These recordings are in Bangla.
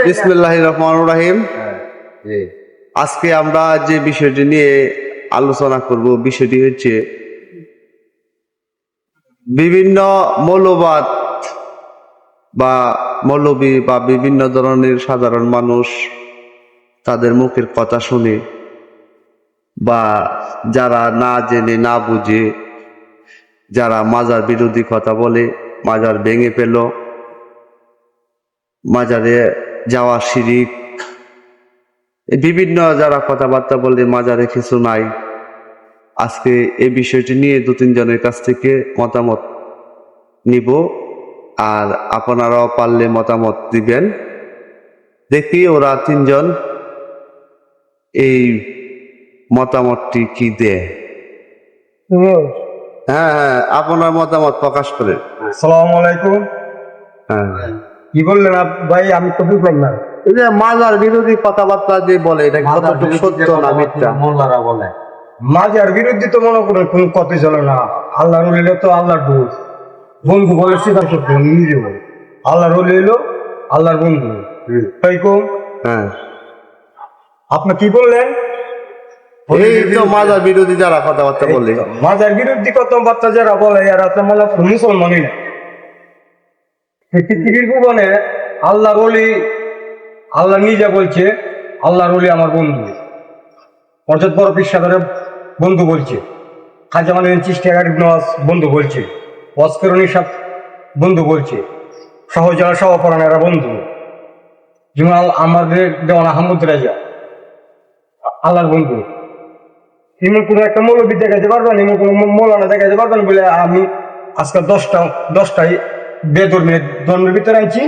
বিসমিল্লাহির রহমানির রহিম। আজকে আমরা যে বিষয়টি নিয়ে আলোচনা করব, বিষয়টি হচ্ছে বিভিন্ন মৌলবাদ বা মৌলবী বা বিভিন্ন ধরনের সাধারণ মানুষ তাদের মুখের কথা শুনে বা যারা না জেনে না বুঝে যারা মাজার বিরোধী কথা বলে, মাজার ভেঙে ফেল, মাজারে যাওয়া শিরিক, বিভিন্ন যারা কথাবার্তা বলে মাজারে কিছু নাই। আজকে এই বিষয়টি নিয়ে দু তিনজনের কাছ থেকে মতামত নিব, আর আপনারাও পারলে মতামত দিবেন। দেখি ওরা তিনজন এই মতামতটি কি দেয়। হ্যাঁ, আপনার মতামত প্রকাশ করেন। আসসালামু আলাইকুম। হ্যাঁ, কি বললেন ভাই? আমি তো বুঝলাম না। এই যে মাজার বিরোধী কথাবার্তা যে বলে, এটা কতটুকু সত্য না মিথ্যা? মোল্লারা বলে মাজার বিরুদ্ধে তো মনে করেন কোন কথা চলে না। আল্লাহ রলিলে তো আল্লাহর দোষ, বন্ধু বলে স্বীকার করতে নিজে বলে আল্লাহ রলিল আল্লাহর বন্ধু। তাই কম। হ্যাঁ, আপনি কি বললেন? এই তো মাজার বিরোধী যারা কথাবার্তা বলে, মাজার বিরুদ্ধে কথাবার্তা যারা বলে এরা তো মনে করেন মুসলমানই না। পৃথিবীর ভুবনে আল্লাহ রলি, আল্লাহ নিজে বলছে আল্লাহর ওলি আমার বন্ধু। অর্থাৎ বড় পিসাদের বন্ধু বলছে, খাজা মানে চিস্তিয়া নওয়াজ বন্ধু বলছে, ওয়াসফেরনি সাহ বন্ধু বলছে, সহজালা সহপরাণেরা বন্ধু। যেমন আমাদের দেওয়ান আহমদ রাজা আল্লাহর বন্ধু। এমন কোনো একটা মৌলবী দেখাতে পারবেন, এমন কোনো মৌলানা দেখাতে পারবেন বলে আমি আজকাল দশটায় ধর্মের ভিতরে আনছি।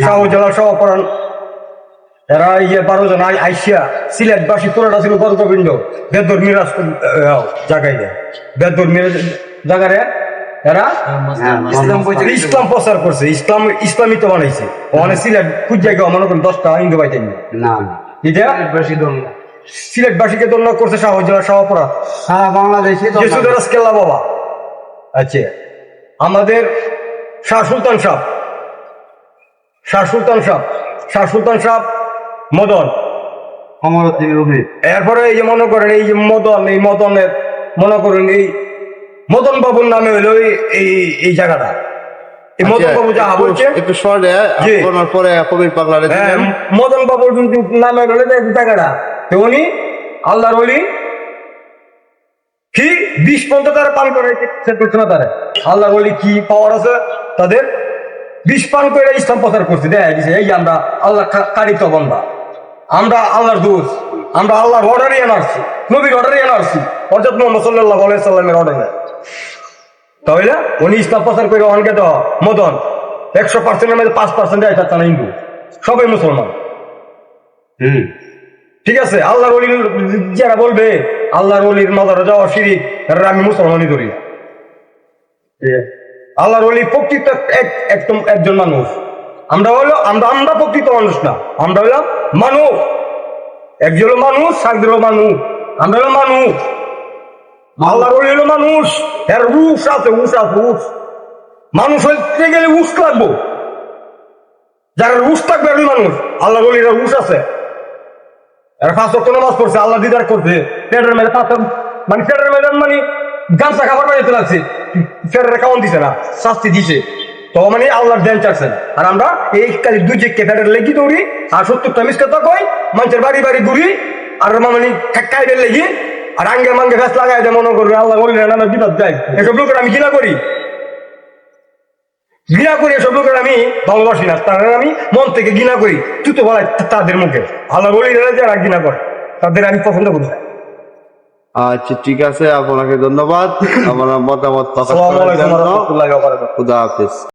সহজালা সহপরাণ এরা 12 জন আইসিয়া সিলেটবাসী পুরোটা ছিল বর্গপিণ্ড বেদর মিরাজ জায়গায় দেয়। বেদর মিরাজ জায়গায় এরা ইসলাম প্রচার করছে, ইসলামিত বানাইছে। ওখানে সিলেট খুব জায়গায় মনে করেন 10টা হিন্দু পাইতেন না। সিলেটবাসীকে দণ্ড করছে শাহজালা সহপরাণ সারা বাংলাদেশে কেল্লা বাবা। আচ্ছা, আমাদের শাহ সুলতান সাহ মদন এরপরে এই যে মনে করেন এই যে এই মদনের মনে করেন এই মদন বাবুর নামে হইলো এই জায়গাটা। এই মদন বাবু যাহা বলছে একটু শর্টে পরে কবির পাগলা মদন বাবুর নামে হলো জায়গাটা। তো উনি আল্লাহর ওলি কি 20 পর্যন্ত তারা পান করে করছে না। তারা আল্লাহর ওলি কি পাওয়ার আছে তাদের? 20 পান করে ইসলাম প্রচার করছে। দেখা গেছে এই যে আমরা আল্লাহ কারিত বন্ধা, আমরা আল্লাহর দোষ, আমরা আল্লাহর অর্ডারই আনারছি, নবীর অর্ডারই আনারছি, অর্থাৎ মোহাম্মদ সাল্লাল্লাহু আলাইহি সাল্লামের অর্ডারে। তাহলে উনি ইসলাম প্রচার করে অনেকে তো মদন 100%-এর মধ্যে 5% দেয় তারা হিন্দু, সবাই মুসলমান। ঠিক আছে, আল্লাহর ওলি যারা বলবে আল্লাহর ওলির মাজারে যাওয়া শিরিক, এরা আমি মুসলমানই ধরি। আল্লাহর ওলি প্রকৃত একজন মানুষ। আমরা প্রকৃত মানুষ না, আমরা হলাম মানুষ। একজন হলো মানুষ, সাকদের হলো মানুষ, আমরা হলো মানুষ। আল্লাহর ওলি হলো মানুষ, এর উস আছে। মানুষ হইতে গেলে উস লাগবো, যারা উস থাকবে এরই মানুষ। আল্লাহর ওলির উস আছে, এরা 5 ওয়াক্ত নামাজ পড়ছে, আল্লাহ দিদার করছে। পেটের মেয়েদের মানে গামছা খাবার বানিয়ে লাগছে, ফেরের খাওয়ান দিছে না, শাস্তি দিছে। তো মানে আল্লাহর ধ্যান চাচ্ছেন। আর আমরা এই কাজে 2 চেক ফেরের লেগি দৌড়ি, আর 70টা মিসকাতা কই মানুষের বাড়ি ঘুরি, আর মানে খাইবের লেগি, আর আঙ্গে মাঙ্গে গাছ লাগাই দেয় মনে করবে আল্লাহ বলি না বিপদ যায়। এসব লোকের আমি ঘৃণা করি এসব লোকের আমি ভালোবাসি না, তারা আমি মন থেকে ঘৃণা করি। তুই তো বলাই তাদের মুখে আল্লাহ বলি যারা ঘৃণা করে তাদের আমি পছন্দ করি। আচ্ছা, ঠিক আছে, আপনাকে ধন্যবাদ আমার মতামত প্রকাশ করার জন্য। খুদা হাফেজ।